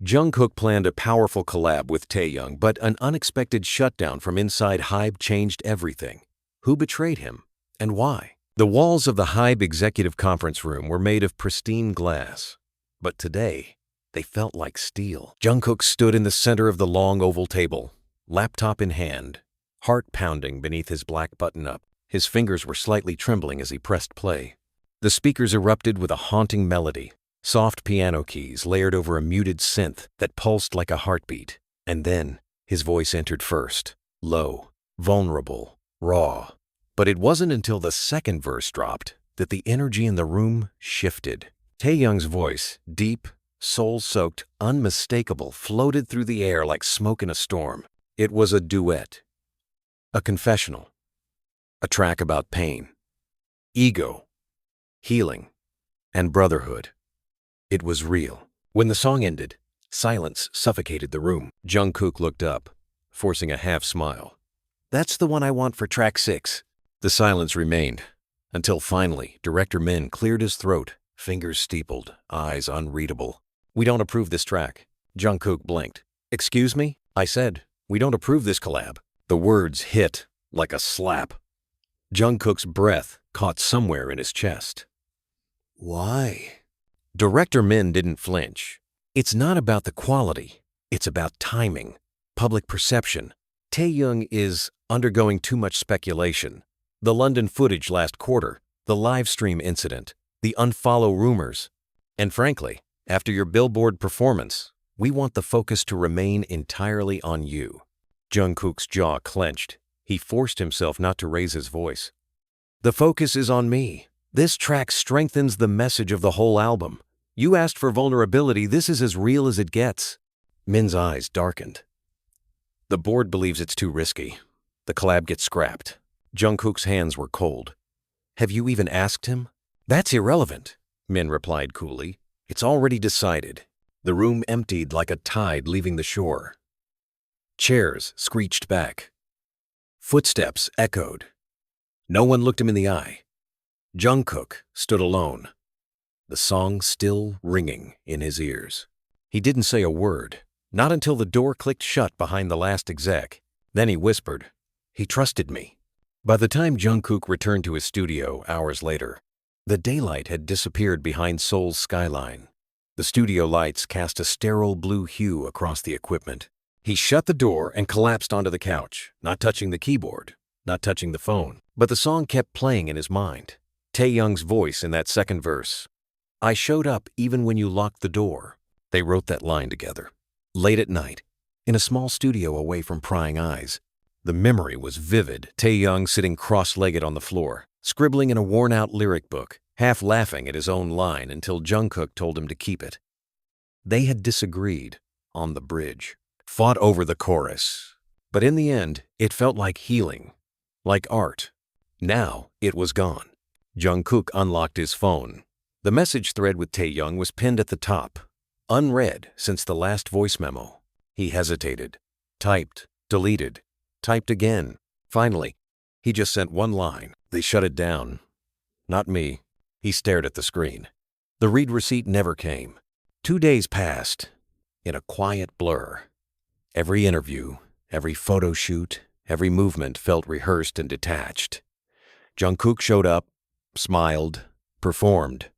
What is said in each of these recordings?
Jungkook planned a powerful collab with Taehyung, but an unexpected shutdown from inside HYBE changed everything. Who betrayed him, and why? The walls of the HYBE executive conference room were made of pristine glass, but today, they felt like steel. Jungkook stood in the center of the long oval table, laptop in hand, heart pounding beneath his black button-up. His fingers were slightly trembling as he pressed play. The speakers erupted with a haunting melody, soft piano keys layered over a muted synth that pulsed like a heartbeat. And then, his voice entered first, low, vulnerable, raw. But it wasn't until the second verse dropped that the energy in the room shifted. Taehyung's voice, deep, soul-soaked, unmistakable, floated through the air like smoke in a storm. It was a duet, a confessional, a track about pain, ego, healing, and brotherhood. It was real. When the song ended, silence suffocated the room. Jungkook looked up, forcing a half-smile. "That's the one I want for track 6. The silence remained, until finally, Director Min cleared his throat, fingers steepled, eyes unreadable. "We don't approve this track." Jungkook blinked. "Excuse me?" I said. "We don't approve this collab." The words hit like a slap. Jungkook's breath caught somewhere in his chest. "Why?" Director Min didn't flinch. "It's not about the quality. It's about timing, public perception. Taehyung is undergoing too much speculation. The London footage last quarter, the live stream incident, the unfollow rumors. And frankly, after your Billboard performance, we want the focus to remain entirely on you." Jungkook's jaw clenched. He forced himself not to raise his voice. "The focus is on me. This track strengthens the message of the whole album. You asked for vulnerability. This is as real as it gets." Min's eyes darkened. "The board believes it's too risky. The collab gets scrapped." Jungkook's hands were cold. "Have you even asked him?" "That's irrelevant," Min replied coolly. "It's already decided." The room emptied like a tide leaving the shore. Chairs screeched back. Footsteps echoed. No one looked him in the eye. Jungkook stood alone, the song still ringing in his ears. He didn't say a word, not until the door clicked shut behind the last exec. Then he whispered, "He trusted me." By the time Jungkook returned to his studio hours later, the daylight had disappeared behind Seoul's skyline. The studio lights cast a sterile blue hue across the equipment. He shut the door and collapsed onto the couch, not touching the keyboard, not touching the phone. But the song kept playing in his mind. Taehyung's voice in that second verse. "I showed up even when you locked the door." They wrote that line together. Late at night, in a small studio away from prying eyes. The memory was vivid. Taehyung sitting cross-legged on the floor, scribbling in a worn-out lyric book, half laughing at his own line until Jungkook told him to keep it. They had disagreed on the bridge, fought over the chorus. But in the end, it felt like healing, like art. Now it was gone. Jungkook unlocked his phone. The message thread with Taehyung was pinned at the top, unread since the last voice memo. He hesitated, typed, deleted, typed again. Finally, he just sent one line. They shut it down. Not me. He stared at the screen. The read receipt never came. 2 days passed in a quiet blur. Every interview, every photo shoot, every movement felt rehearsed and detached. Jungkook showed up, smiled, performed.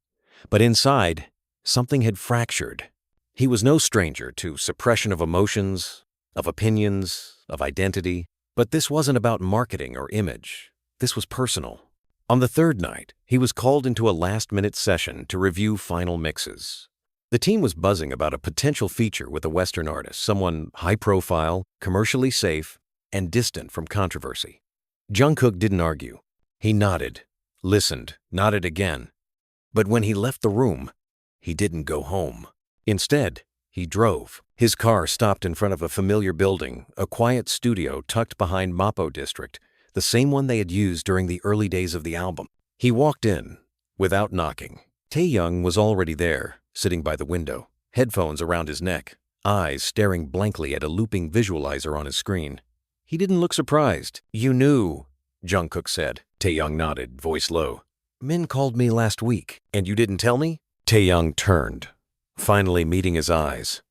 But inside, something had fractured. He was no stranger to suppression of emotions, of opinions, of identity. But this wasn't about marketing or image. This was personal. On the third night, he was called into a last-minute session to review final mixes. The team was buzzing about a potential feature with a Western artist, someone high-profile, commercially safe, and distant from controversy. Jungkook didn't argue. He nodded, listened, nodded again. But when he left the room, he didn't go home. Instead, he drove. His car stopped in front of a familiar building, a quiet studio tucked behind Mapo District, the same one they had used during the early days of the album. He walked in, without knocking. Taehyung was already there, sitting by the window, headphones around his neck, eyes staring blankly at a looping visualizer on his screen. He didn't look surprised. "You knew," Jungkook said. Taehyung nodded, voice low. "Min called me last week, and you didn't tell me?" Taehyung turned, finally meeting his eyes.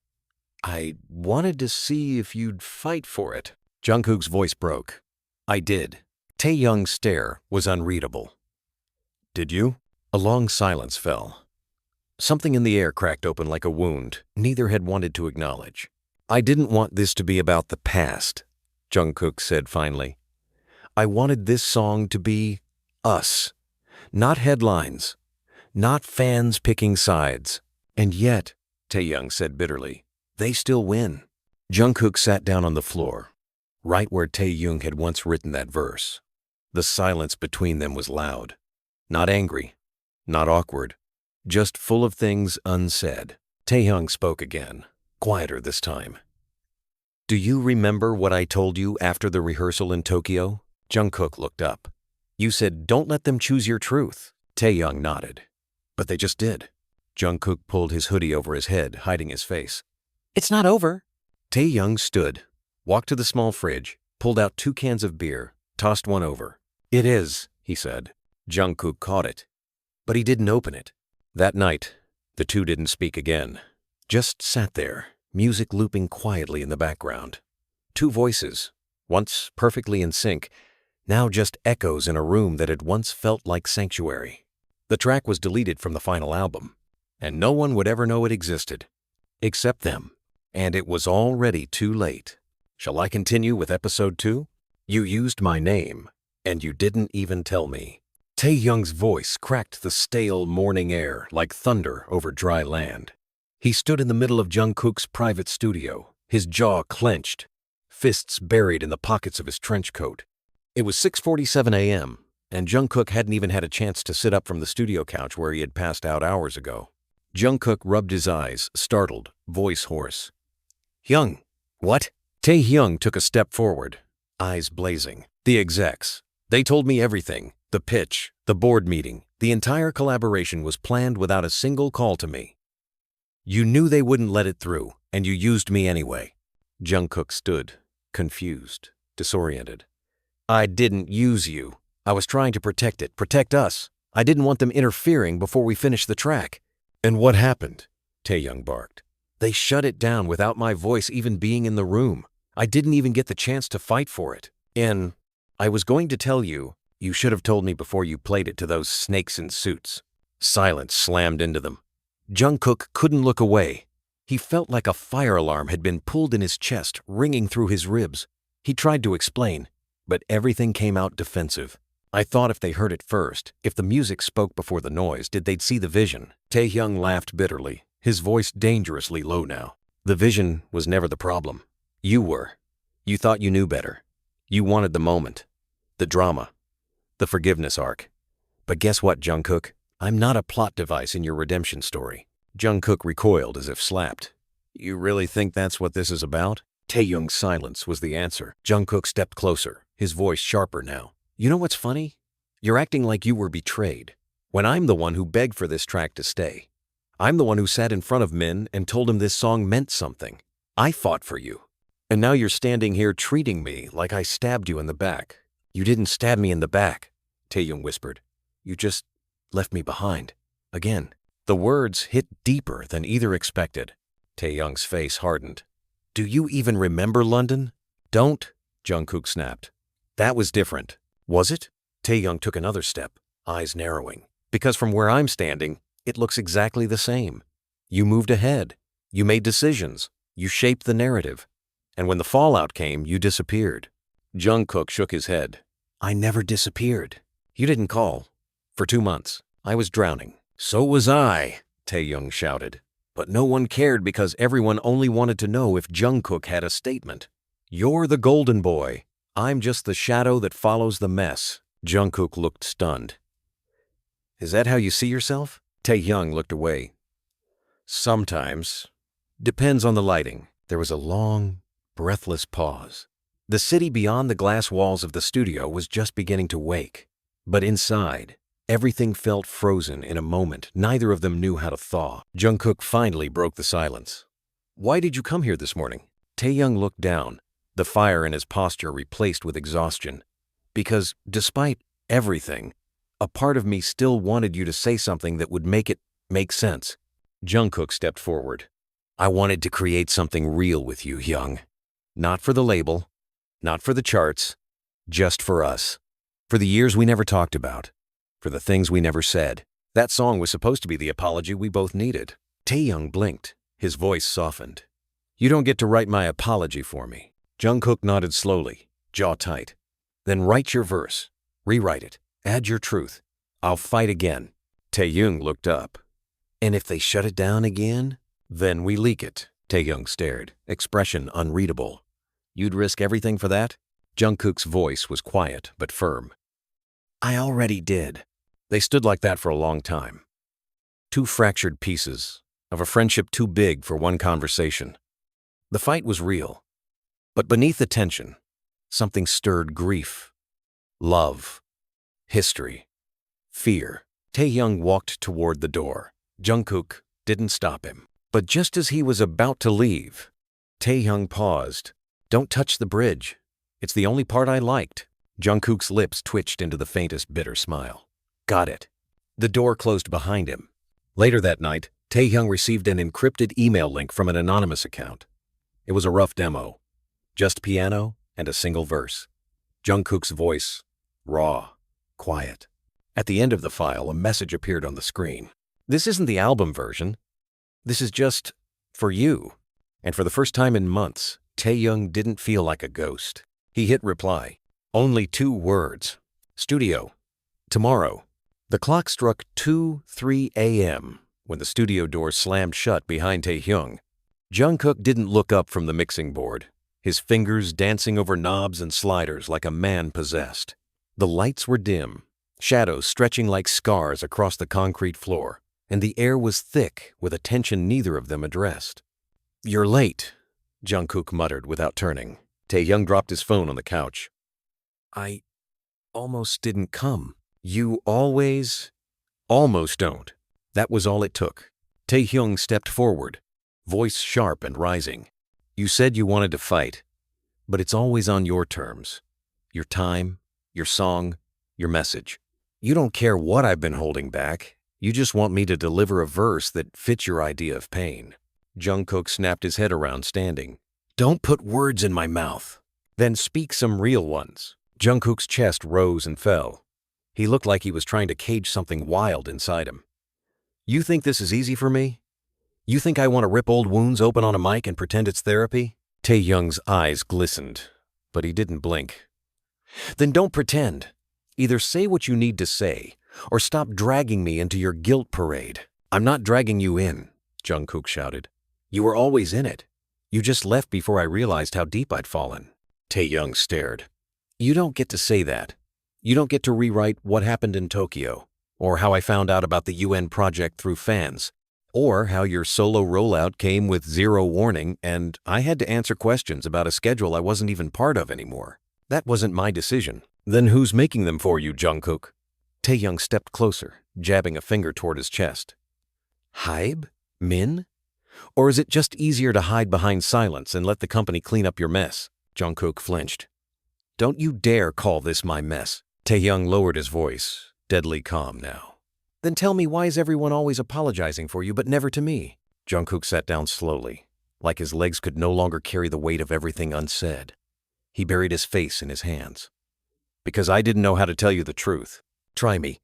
I wanted to see if you'd fight for it. Jungkook's voice broke. I did. Taehyung's stare was unreadable. Did you? A long silence fell. Something in the air cracked open like a wound neither had wanted to acknowledge. I didn't want this to be about the past, Jungkook said finally. I wanted this song to be us. Not headlines. Not fans picking sides. And yet, Taehyung said bitterly, they still win. Jungkook sat down on the floor, right where Taehyung had once written that verse. The silence between them was loud. Not angry. Not awkward. Just full of things unsaid. Taehyung spoke again, quieter this time. Do you remember what I told you after the rehearsal in Tokyo? Jungkook looked up. You said, don't let them choose your truth. Taehyung nodded. But they just did. Jungkook pulled his hoodie over his head, hiding his face. It's not over. Taehyung stood, walked to the small fridge, pulled out 2 cans of beer, tossed one over. It is, he said. Jungkook caught it. But he didn't open it. That night, the two didn't speak again. Just sat there, music looping quietly in the background. 2 voices, once perfectly in sync, now just echoes in a room that had once felt like sanctuary. The track was deleted from the final album, and no one would ever know it existed, except them. And it was already too late. Shall I continue with episode 2? You used my name, and you didn't even tell me. Taehyung's voice cracked the stale morning air like thunder over dry land. He stood in the middle of Jungkook's private studio, his jaw clenched, fists buried in the pockets of his trench coat. It was 6:47 a.m., and Jungkook hadn't even had a chance to sit up from the studio couch where he had passed out hours ago. Jungkook rubbed his eyes, startled, voice hoarse. Hyung, what? Taehyung took a step forward, eyes blazing. The execs. They told me everything. The pitch, the board meeting, the entire collaboration was planned without a single call to me. You knew they wouldn't let it through, and you used me anyway. Jungkook stood, confused, disoriented. I didn't use you. I was trying to protect it, protect us. I didn't want them interfering before we finished the track. And what happened? Taehyung barked. They shut it down without my voice even being in the room. I didn't even get the chance to fight for it. I was going to tell you, you should have told me before you played it to those snakes in suits. Silence slammed into them. Jungkook couldn't look away. He felt like a fire alarm had been pulled in his chest, ringing through his ribs. He tried to explain, but everything came out defensive. I thought if they heard it first, if the music spoke before the noise, they'd see the vision. Taehyung laughed bitterly, his voice dangerously low now. The vision was never the problem. You were. You thought you knew better. You wanted the moment, the drama, the forgiveness arc. But guess what, Jungkook? I'm not a plot device in your redemption story. Jungkook recoiled as if slapped. You really think that's what this is about? Taehyung's silence was the answer. Jungkook stepped closer, his voice sharper now. You know what's funny? You're acting like you were betrayed, when I'm the one who begged for this track to stay. I'm the one who sat in front of Min and told him this song meant something. I fought for you. And now you're standing here treating me like I stabbed you in the back. You didn't stab me in the back, Taehyung whispered. You just left me behind. Again. The words hit deeper than either expected. Taehyung's face hardened. Do you even remember London? Don't, Jungkook snapped. That was different. Was it? Taehyung took another step, eyes narrowing. Because from where I'm standing, it looks exactly the same. You moved ahead. You made decisions. You shaped the narrative. And when the fallout came, you disappeared. Jungkook shook his head. I never disappeared. You didn't call. For 2 months, I was drowning. So was I, Taehyung shouted. But no one cared because everyone only wanted to know if Jungkook had a statement. You're the golden boy. I'm just the shadow that follows the mess. Jungkook looked stunned. Is that how you see yourself? Taehyung looked away. Sometimes. Depends on the lighting. There was a long, breathless pause. The city beyond the glass walls of the studio was just beginning to wake. But inside, everything felt frozen in a moment neither of them knew how to thaw. Jungkook finally broke the silence. Why did you come here this morning? Taehyung looked down, the fire in his posture replaced with exhaustion. Because, despite everything, a part of me still wanted you to say something that would make it make sense. Jungkook stepped forward. I wanted to create something real with you, Hyung. Not for the label, not for the charts, just for us. For the years we never talked about, for the things we never said. That song was supposed to be the apology we both needed. Taehyung blinked. His voice softened. You don't get to write my apology for me. Jungkook nodded slowly, jaw tight. Then write your verse. Rewrite it. Add your truth. I'll fight again. Taehyung looked up. And if they shut it down again? Then we leak it. Taehyung stared, expression unreadable. You'd risk everything for that? Jungkook's voice was quiet but firm. I already did. They stood like that for a long time. Two fractured pieces of a friendship too big for one conversation. The fight was real, but beneath the tension, something stirred grief, love, history, fear. Taehyung walked toward the door. Jungkook didn't stop him. But just as he was about to leave, Taehyung paused. Don't touch the bridge. It's the only part I liked. Jungkook's lips twitched into the faintest bitter smile. Got it. The door closed behind him. Later that night, Taehyung received an encrypted email link from an anonymous account. It was a rough demo. Just piano and a single verse. Jungkook's voice, raw, quiet. At the end of the file, a message appeared on the screen. This isn't the album version. This is just for you. And for the first time in months, Taehyung didn't feel like a ghost. He hit reply. Only 2 words. Studio. Tomorrow. The clock struck 2:03 a.m. when the studio door slammed shut behind Taehyung. Jungkook didn't look up from the mixing board, his fingers dancing over knobs and sliders like a man possessed. The lights were dim, shadows stretching like scars across the concrete floor, and the air was thick with a tension neither of them addressed. You're late, Jungkook muttered without turning. Taehyung dropped his phone on the couch. I almost didn't come. You almost don't. That was all it took. Taehyung stepped forward, voice sharp and rising. You said you wanted to fight, but it's always on your terms. Your time, your song, your message. You don't care what I've been holding back. You just want me to deliver a verse that fits your idea of pain. Jungkook snapped his head around, standing. Don't put words in my mouth. Then speak some real ones. Jungkook's chest rose and fell. He looked like he was trying to cage something wild inside him. You think this is easy for me? You think I want to rip old wounds open on a mic and pretend it's therapy? Taehyung's eyes glistened, but he didn't blink. Then don't pretend. Either say what you need to say, or stop dragging me into your guilt parade. I'm not dragging you in, Jungkook shouted. You were always in it. You just left before I realized how deep I'd fallen. Taehyung stared. You don't get to say that. You don't get to rewrite what happened in Tokyo, or how I found out about the UN project through fans, or how your solo rollout came with 0 warning and I had to answer questions about a schedule I wasn't even part of anymore. That wasn't my decision. Then who's making them for you, Jungkook? Taehyung stepped closer, jabbing a finger toward his chest. Hybe? Min? Or is it just easier to hide behind silence and let the company clean up your mess? Jungkook flinched. Don't you dare call this my mess. Taehyung lowered his voice, deadly calm now. Then tell me, why is everyone always apologizing for you but never to me? Jungkook sat down slowly, like his legs could no longer carry the weight of everything unsaid. He buried his face in his hands. Because I didn't know how to tell you the truth. Try me.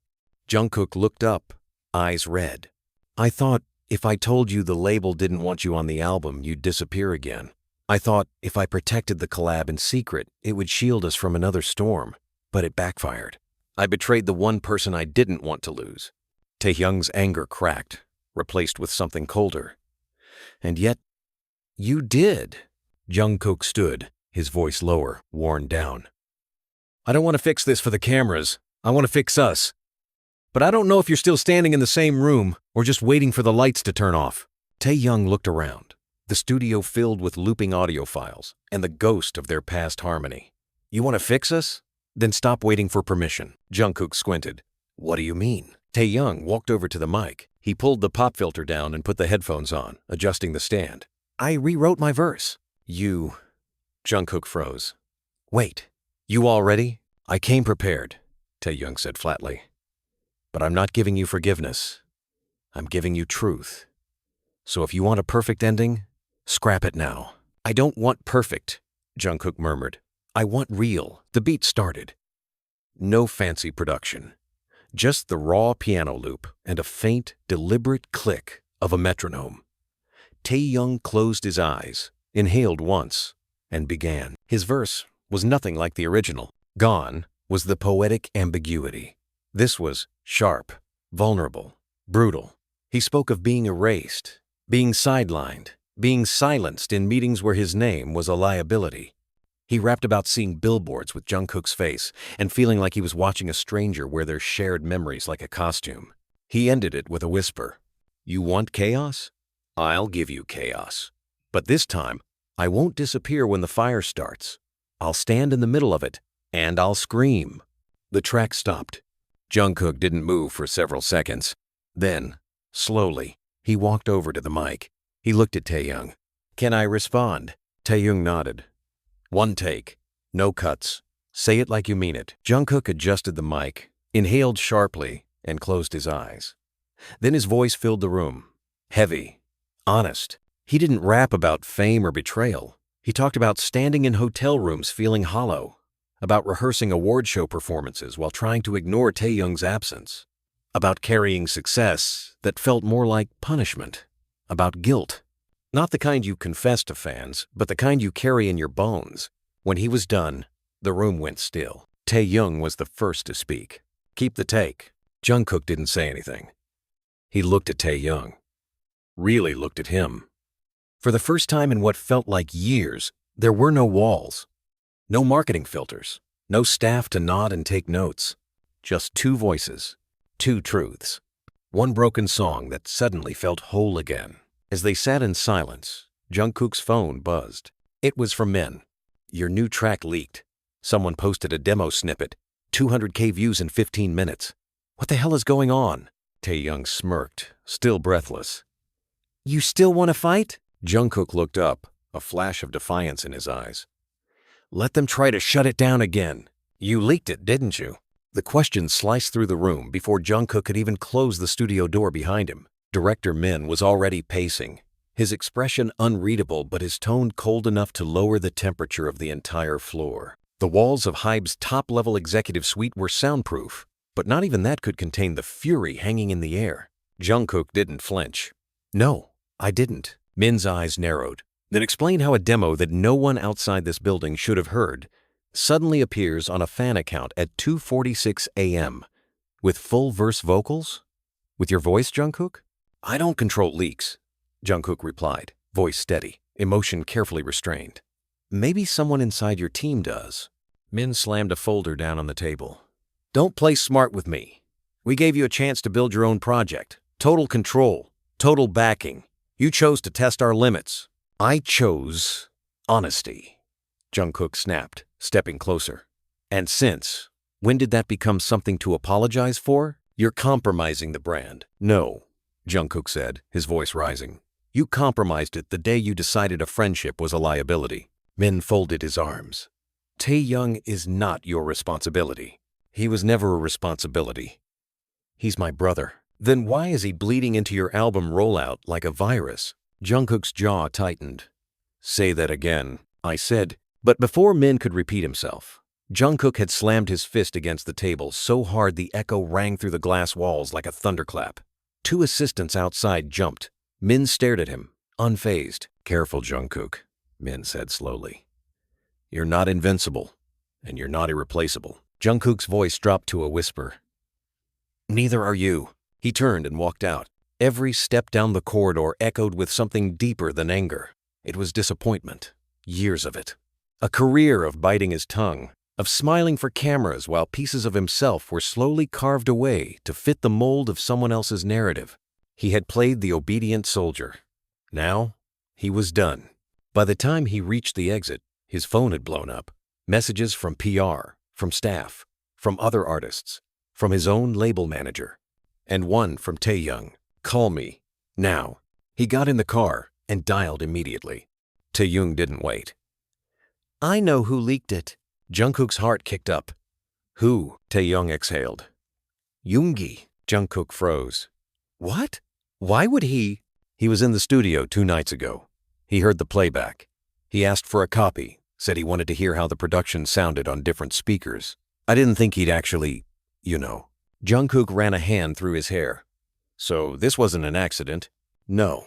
Jungkook looked up, eyes red. I thought if I told you the label didn't want you on the album, you'd disappear again. I thought if I protected the collab in secret, it would shield us from another storm. But it backfired. I betrayed the one person I didn't want to lose. Taehyung's anger cracked, replaced with something colder. And yet, you did. Jungkook stood, his voice lower, worn down. I don't want to fix this for the cameras. I want to fix us. But I don't know if you're still standing in the same room or just waiting for the lights to turn off. Taehyung looked around, the studio filled with looping audio files and the ghost of their past harmony. You want to fix us? Then stop waiting for permission. Jungkook squinted. What do you mean? Taehyung walked over to the mic. He pulled the pop filter down and put the headphones on, adjusting the stand. I rewrote my verse. You... Jungkook froze. Wait, you all ready? I came prepared, Taehyung said flatly. But I'm not giving you forgiveness. I'm giving you truth. So if you want a perfect ending, Scrap it now. I don't want perfect, Jungkook murmured. I want real. The beat started. No fancy production. Just the raw piano loop and a faint, deliberate click of a metronome. Taehyung closed his eyes, inhaled once, and began. His verse was nothing like the original. Gone was the poetic ambiguity. This was sharp, vulnerable, brutal. He spoke of being erased, being sidelined, being silenced in meetings where his name was a liability. He rapped about seeing billboards with Jungkook's face and feeling like he was watching a stranger wear their shared memories like a costume. He ended it with a whisper. You want chaos? I'll give you chaos. But this time, I won't disappear when the fire starts. I'll stand in the middle of it, and I'll scream. The track stopped. Jungkook didn't move for several seconds. Then, slowly, he walked over to the mic. He looked at Taehyung. Can I respond? Taehyung nodded. One take. No cuts. Say it like you mean it. Jungkook adjusted the mic, inhaled sharply, and closed his eyes. Then his voice filled the room. Heavy. Honest. He didn't rap about fame or betrayal. He talked about standing in hotel rooms feeling hollow, about rehearsing award show performances while trying to ignore Taehyung's absence, about carrying success that felt more like punishment, about guilt. Not the kind you confess to fans, but the kind you carry in your bones. When he was done, the room went still. Taehyung was the first to speak. Keep the take. Jungkook didn't say anything. He looked at Taehyung. Really looked at him. For the first time in what felt like years, there were no walls. No marketing filters. No staff to nod and take notes. Just two voices. Two truths. One broken song that suddenly felt whole again. As they sat in silence, Jungkook's phone buzzed. It was from Min. Your new track leaked. Someone posted a demo snippet. 200K views in 15 minutes. What the hell is going on? Taehyung smirked, still breathless. You still want to fight? Jungkook looked up, a flash of defiance in his eyes. Let them try to shut it down again. You leaked it, didn't you? The question sliced through the room before Jungkook could even close the studio door behind him. Director Min was already pacing, his expression unreadable but his tone cold enough to lower the temperature of the entire floor. The walls of Hybe's top-level executive suite were soundproof, but not even that could contain the fury hanging in the air. Jungkook didn't flinch. No, I didn't. Min's eyes narrowed. Then explain how a demo that no one outside this building should have heard suddenly appears on a fan account at 2:46 a.m. with full verse vocals? With your voice, Jungkook? I don't control leaks, Jungkook replied, voice steady, emotion carefully restrained. Maybe someone inside your team does. Min slammed a folder down on the table. Don't play smart with me. We gave you a chance to build your own project. Total control, total backing. You chose to test our limits. I chose honesty, Jungkook snapped, stepping closer. And since, when did that become something to apologize for? You're compromising the brand. No, Jungkook said, his voice rising. You compromised it the day you decided a friendship was a liability. Min folded his arms. Taehyung is not your responsibility. He was never a responsibility. He's my brother. Then why is he bleeding into your album rollout like a virus? Jungkook's jaw tightened. Say that again, I said. But before Min could repeat himself, Jungkook had slammed his fist against the table so hard the echo rang through the glass walls like a thunderclap. Two assistants outside jumped. Min stared at him, unfazed. Careful, Jungkook, Min said slowly. You're not invincible, and you're not irreplaceable. Jungkook's voice dropped to a whisper. Neither are you. He turned and walked out. Every step down the corridor echoed with something deeper than anger. It was disappointment. Years of it. A career of biting his tongue, of smiling for cameras while pieces of himself were slowly carved away to fit the mold of someone else's narrative. He had played the obedient soldier. Now, he was done. By the time he reached the exit, his phone had blown up. Messages from PR, from staff, from other artists, from his own label manager, and one from Taehyung. Call me. Now. He got in the car and dialed immediately. Taehyung didn't wait. I know who leaked it. Jungkook's heart kicked up. Who? Taehyung exhaled. Yoongi. Jungkook froze. What? Why would he? He was in the studio 2 nights ago. He heard the playback. He asked for a copy, said he wanted to hear how the production sounded on different speakers. I didn't think he'd actually, Jungkook ran a hand through his hair. So this wasn't an accident? No.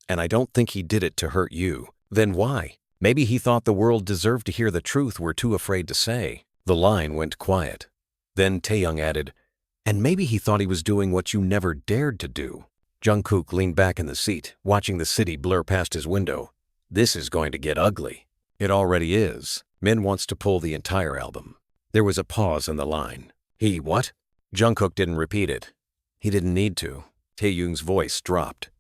And I don't think he did it to hurt you. Then why? Maybe he thought the world deserved to hear the truth we're too afraid to say. The line went quiet. Then Taehyung added, and maybe he thought he was doing what you never dared to do. Jungkook leaned back in the seat, watching the city blur past his window. This is going to get ugly. It already is. Min wants to pull the entire album. There was a pause in the line. He what? Jungkook didn't repeat it. He didn't need to. Taehyung's voice dropped.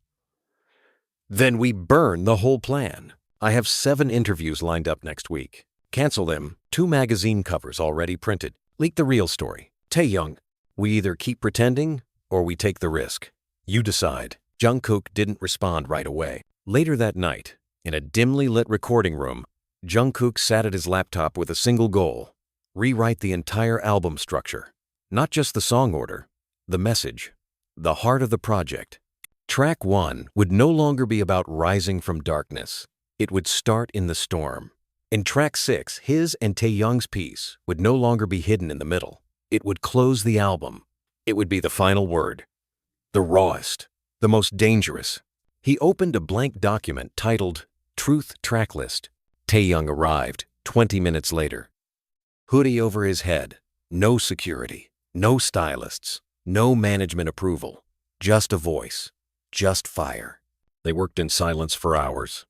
Then we burn the whole plan. I have 7 interviews lined up next week. Cancel them. 2 magazine covers already printed. Leak the real story. Taehyung, we either keep pretending or we take the risk. You decide. Jungkook didn't respond right away. Later that night, in a dimly lit recording room, Jungkook sat at his laptop with a single goal: rewrite the entire album structure. Not just the song order, the message, the heart of the project. Track 1 would no longer be about rising from darkness. It would start in the storm. In track 6, his and Taehyung's piece would no longer be hidden in the middle. It would close the album. It would be the final word. The rawest, the most dangerous. He opened a blank document titled Truth Tracklist. Taehyung arrived 20 minutes later. Hoodie over his head, no security, no stylists, no management approval, just a voice, just fire. They worked in silence for hours,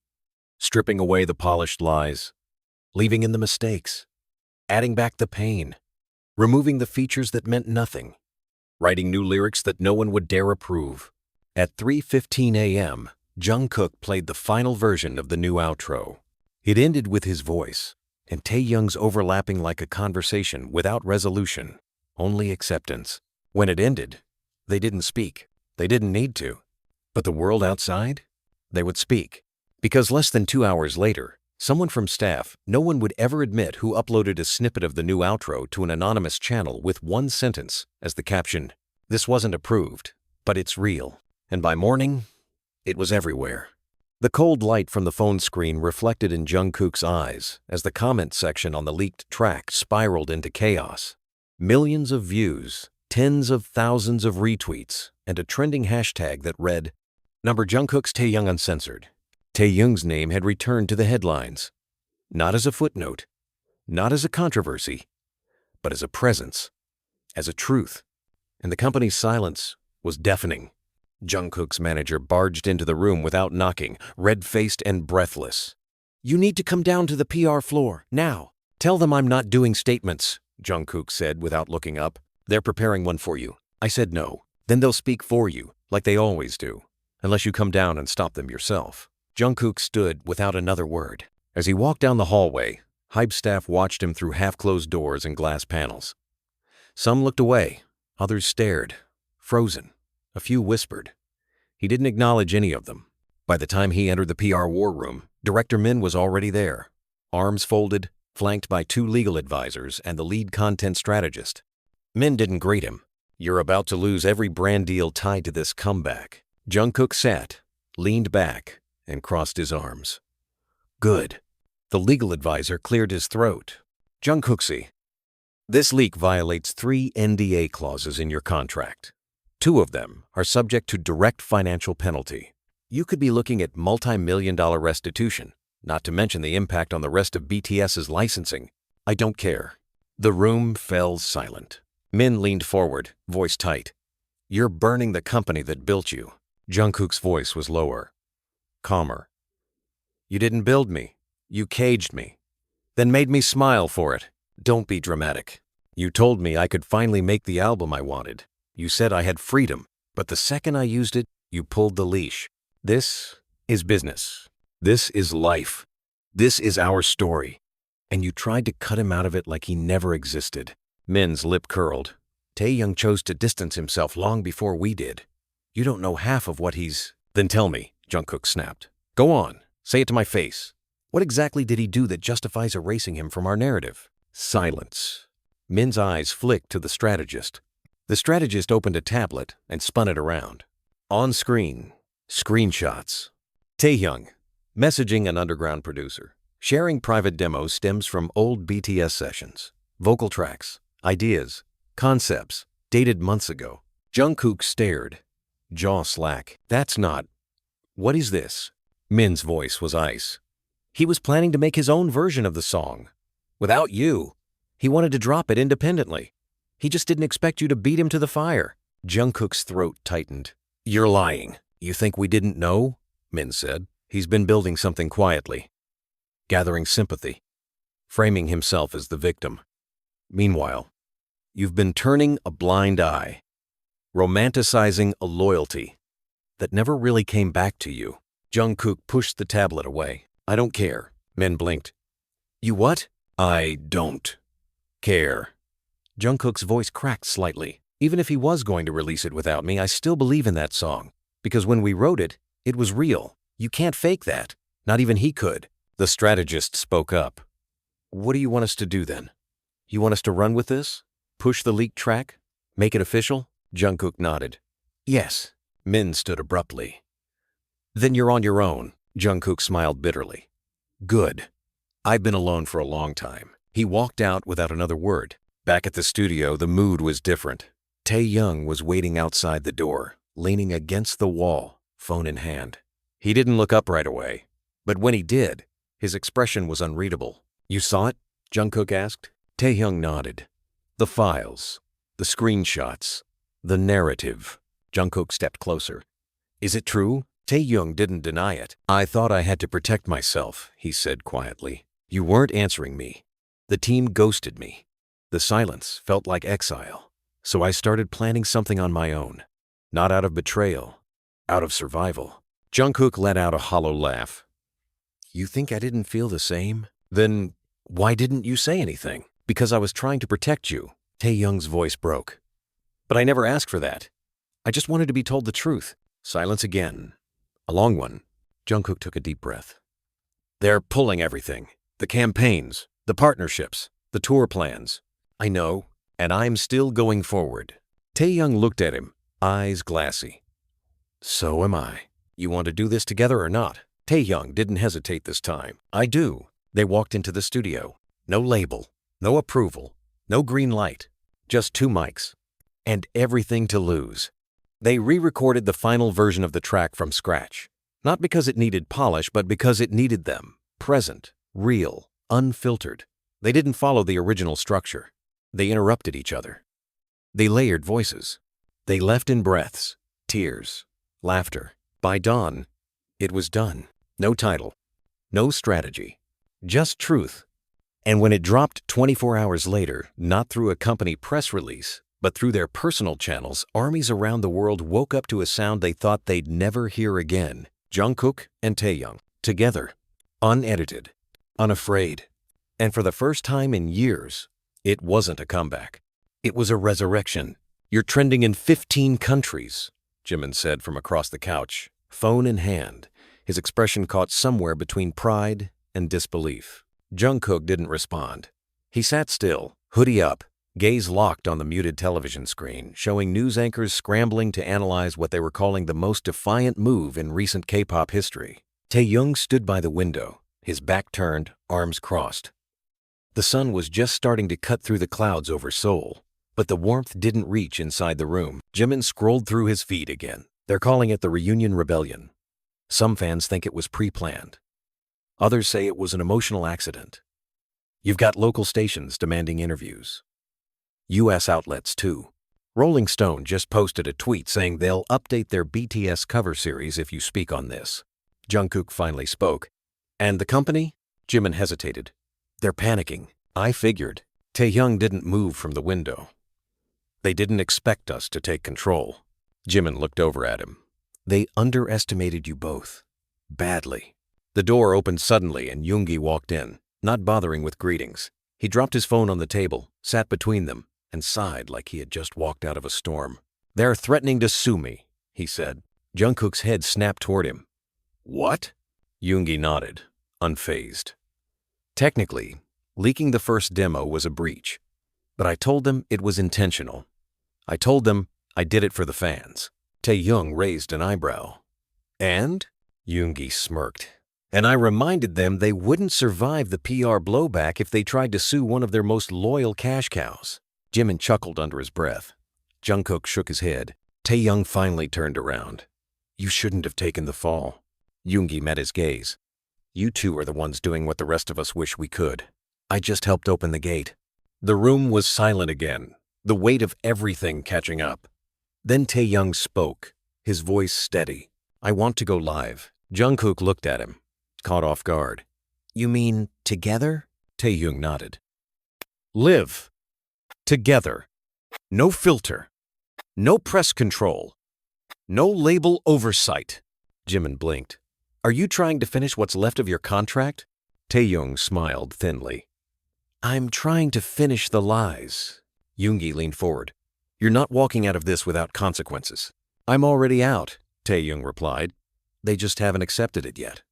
stripping away the polished lies, leaving in the mistakes, adding back the pain, removing the features that meant nothing, writing new lyrics that no one would dare approve. At 3:15 a.m., Jungkook played the final version of the new outro. It ended with his voice, and Taehyung's overlapping like a conversation without resolution, only acceptance. When it ended, they didn't speak. They didn't need to. But the world outside? They would speak. Because less than 2 hours later, someone from staff, no one would ever admit, who uploaded a snippet of the new outro to an anonymous channel with one sentence as the caption: "This wasn't approved, but it's real." And by morning, it was everywhere. The cold light from the phone screen reflected in Jungkook's eyes as the comment section on the leaked track spiraled into chaos. Millions of views, tens of thousands of retweets, and a trending hashtag that read, "Number Jungkook's Taehyung Uncensored." Taehyung's name had returned to the headlines, not as a footnote, not as a controversy, but as a presence, as a truth. And the company's silence was deafening. Jungkook's manager barged into the room without knocking, red-faced and breathless. "You need to come down to the PR floor, now. Tell them I'm not doing statements," Jungkook said without looking up. "They're preparing one for you." I said no. Then they'll speak for you, like they always do, unless you come down and stop them yourself. Jungkook stood without another word. As he walked down the hallway, Hype staff watched him through half-closed doors and glass panels. Some looked away, others stared, frozen. A few whispered. He didn't acknowledge any of them. By the time he entered the PR war room, Director Min was already there, arms folded, flanked by 2 legal advisors and the lead content strategist. Min didn't greet him. "You're about to lose every brand deal tied to this comeback." Jungkook sat, leaned back, and crossed his arms. "Good." The legal advisor cleared his throat. "Jungkook-see, this leak violates 3 NDA clauses in your contract. 2 of them are subject to direct financial penalty. You could be looking at multi-million-dollar restitution, not to mention the impact on the rest of BTS's licensing. I don't care." The room fell silent. Min leaned forward, voice tight. "You're burning the company that built you." Jungkook's voice was lower, calmer. "You didn't build me. You caged me, then made me smile for it. Don't be dramatic. You told me I could finally make the album I wanted. You said I had freedom, but the second I used it, you pulled the leash. This is business. This is life. This is our story. And you tried to cut him out of it like he never existed." Min's lip curled. "Taehyung chose to distance himself long before we did. You don't know half of what he's—" "Then tell me," Jungkook snapped. "Go on, say it to my face. What exactly did he do that justifies erasing him from our narrative?" Silence. Min's eyes flicked to the strategist. The strategist opened a tablet and spun it around. On screen, screenshots. "Taehyung, Messaging an underground producer. Sharing private demos stems from old BTS sessions. Vocal tracks, ideas, concepts, dated months ago. Jungkook stared, jaw slack. That's not. What is this? Min's voice was ice. He was planning to make his own version of the song. Without you. He wanted to drop it independently. He just didn't expect you to beat him to the fire. Jungkook's throat tightened. You're lying. You think we didn't know? Min said. He's been building something quietly. Gathering sympathy. Framing himself as the victim. Meanwhile, you've been turning a blind eye. Romanticizing a loyalty that never really came back to you. Jungkook pushed the tablet away. I don't care. Min blinked. You what? I don't care. Jungkook's voice cracked slightly. Even if he was going to release it without me, I still believe in that song. Because when we wrote it, it was real. You can't fake that. Not even he could. The strategist spoke up. What do you want us to do then? You want us to run with this? Push the leaked track? Make it official? Jungkook nodded. Yes. Min stood abruptly. Then you're on your own. Jungkook smiled bitterly. Good. I've been alone for a long time. He walked out without another word. Back at the studio, the mood was different. Taehyung was waiting outside the door, leaning against the wall, phone in hand. He didn't look up right away, but when he did, his expression was unreadable. You saw it? Jungkook asked. Taehyung nodded. The files, the screenshots, the narrative. Jungkook stepped closer. Is it true? Taehyung didn't deny it. I thought I had to protect myself, he said quietly. You weren't answering me. The team ghosted me. The silence felt like exile. So I started planning something on my own. Not out of betrayal, out of survival. Jungkook let out a hollow laugh. You think I didn't feel the same? Then why didn't you say anything? Because I was trying to protect you. Taehyung's voice broke. But I never asked for that. I just wanted to be told the truth. Silence again. A long one. Jungkook took a deep breath. They're pulling everything. The campaigns, the partnerships, the tour plans. I know, and I'm still going forward. Taehyung looked at him, eyes glassy. So am I. You want to do this together or not? Taehyung didn't hesitate this time. I do. They walked into the studio. No label, no approval, no green light. Just 2 mics. And everything to lose. They re-recorded the final version of the track from scratch. Not because it needed polish, but because it needed them. Present, real, unfiltered. They didn't follow the original structure. They interrupted each other. They layered voices. They left in breaths, tears, laughter. By dawn, it was done. No title, no strategy, just truth. And when it dropped 24 hours later, not through a company press release, but through their personal channels, armies around the world woke up to a sound they thought they'd never hear again. Jungkook and Taehyung, together, unedited, unafraid. And for the first time in years, it wasn't a comeback. It was a resurrection. You're trending in 15 countries, Jimin said from across the couch, phone in hand, his expression caught somewhere between pride and disbelief. Jungkook didn't respond. He sat still, hoodie up, gaze locked on the muted television screen, showing news anchors scrambling to analyze what they were calling the most defiant move in recent K-pop history. Taehyung stood by the window, his back turned, arms crossed. The sun was just starting to cut through the clouds over Seoul, but the warmth didn't reach inside the room. Jimin scrolled through his feed again. They're calling it the Reunion Rebellion. Some fans think it was pre-planned. Others say it was an emotional accident. You've got local stations demanding interviews. U.S. outlets, too. Rolling Stone just posted a tweet saying they'll update their BTS cover series if you speak on this. Jungkook finally spoke. And the company? Jimin hesitated. They're panicking. I figured. Taehyung didn't move from the window. They didn't expect us to take control. Jimin looked over at him. They underestimated you both. Badly. The door opened suddenly and Yoongi walked in, not bothering with greetings. He dropped his phone on the table, sat between them, and sighed like he had just walked out of a storm. They're threatening to sue me, he said. Jungkook's head snapped toward him. What? Yoongi nodded, unfazed. Technically, leaking the first demo was a breach, but I told them it was intentional. I told them I did it for the fans. Taehyung raised an eyebrow. And? Yoongi smirked. And I reminded them they wouldn't survive the PR blowback if they tried to sue one of their most loyal cash cows. Jimin chuckled under his breath. Jungkook shook his head. Taehyung finally turned around. You shouldn't have taken the fall. Yoongi met his gaze. You two are the ones doing what the rest of us wish we could. I just helped open the gate. The room was silent again, the weight of everything catching up. Then Taehyung spoke, his voice steady. I want to go live. Jungkook looked at him, caught off guard. You mean together? Taehyung nodded. Live. Together. No filter. No press control. No label oversight. Jimin blinked. Are you trying to finish what's left of your contract? Taehyung smiled thinly. I'm trying to finish the lies. Yoongi leaned forward. You're not walking out of this without consequences. I'm already out, Taehyung replied. They just haven't accepted it yet.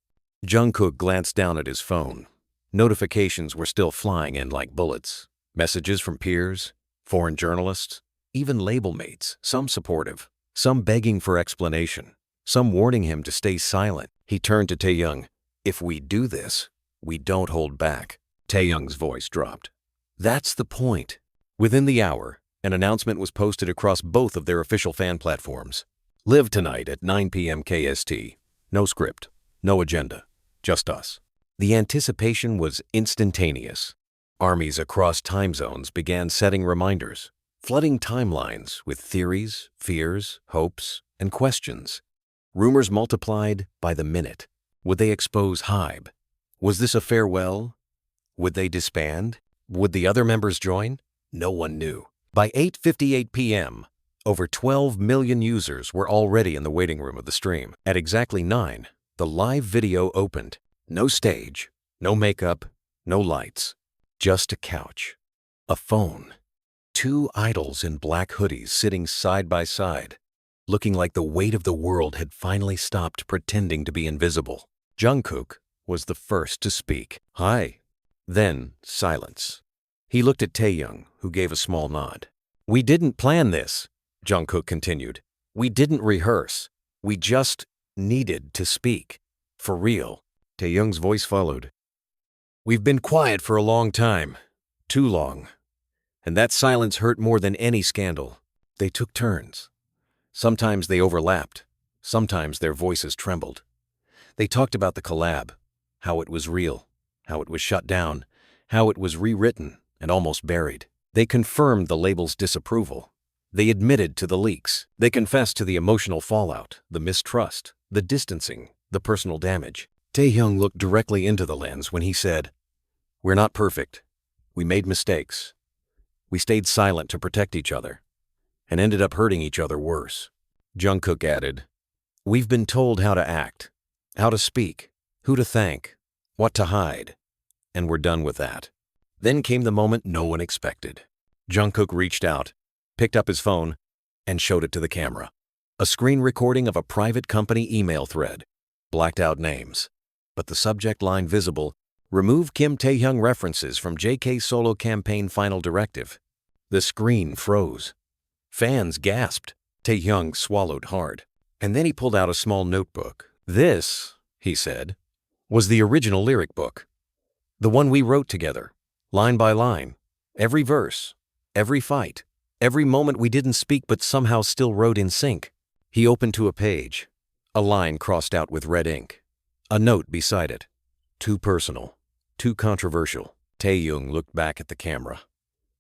Jungkook glanced down at his phone. Notifications were still flying in like bullets. Messages from peers, foreign journalists, even label mates, some supportive, some begging for explanation, some warning him to stay silent. He turned to Taehyung. If we do this, we don't hold back. Taehyung's voice dropped. That's the point. Within the hour, an announcement was posted across both of their official fan platforms. Live tonight at 9 p.m. KST. No script, no agenda, just us. The anticipation was instantaneous. Armies across time zones began setting reminders, flooding timelines with theories, fears, hopes, and questions. Rumors multiplied by the minute. Would they expose Hybe? Was this a farewell? Would they disband? Would the other members join? No one knew. By 8:58 p.m., over 12 million users were already in the waiting room of the stream. At exactly 9, the live video opened. No stage, no makeup, no lights. Just a couch, a phone, 2 idols in black hoodies sitting side by side, looking like the weight of the world had finally stopped pretending to be invisible. Jungkook was the first to speak. Hi. Then silence. He looked at Taehyung, who gave a small nod. We didn't plan this, Jungkook continued. We didn't rehearse. We just needed to speak. For real. Taehyung's voice followed. We've been quiet for a long time. Too long. And that silence hurt more than any scandal. They took turns. Sometimes they overlapped. Sometimes their voices trembled. They talked about the collab, how it was real, how it was shut down, how it was rewritten and almost buried. They confirmed the label's disapproval. They admitted to the leaks. They confessed to the emotional fallout, the mistrust, the distancing, the personal damage. Taehyung looked directly into the lens when he said, We're not perfect. We made mistakes. We stayed silent to protect each other and ended up hurting each other worse. Jungkook added, We've been told how to act, how to speak, who to thank, what to hide, and we're done with that. Then came the moment no one expected. Jungkook reached out, picked up his phone, and showed it to the camera. A screen recording of a private company email thread, blacked out names, but the subject line visible, remove Kim Taehyung references from JK solo campaign final directive. The screen froze. Fans gasped. Taehyung swallowed hard. And then he pulled out a small notebook. This, he said, was the original lyric book. The one we wrote together, line by line. Every verse, every fight, every moment we didn't speak but somehow still wrote in sync. He opened to a page. A line crossed out with red ink. A note beside it. Too personal, too controversial. Taehyung looked back at the camera.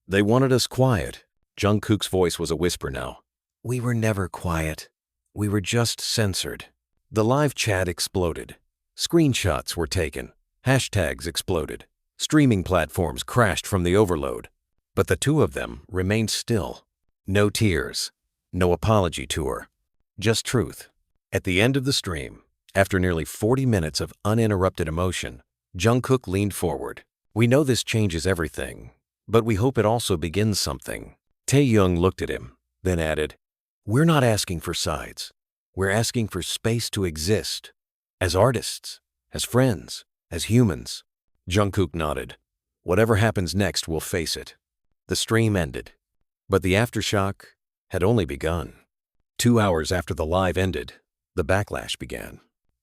They wanted us quiet. Jungkook's voice was a whisper now. We were never quiet. We were just censored. The live chat exploded. Screenshots were taken. Hashtags exploded. Streaming platforms crashed from the overload. But the two of them remained still. No tears. No apology tour. Just truth. At the end of the stream, after nearly 40 minutes of uninterrupted emotion, Jungkook leaned forward. We know this changes everything, but we hope it also begins something. Taehyung looked at him, then added, We're not asking for sides. We're asking for space to exist. As artists, as friends, as humans. Jungkook nodded. Whatever happens next, we'll face it. The stream ended, but the aftershock had only begun. 2 hours after the live ended, the backlash began.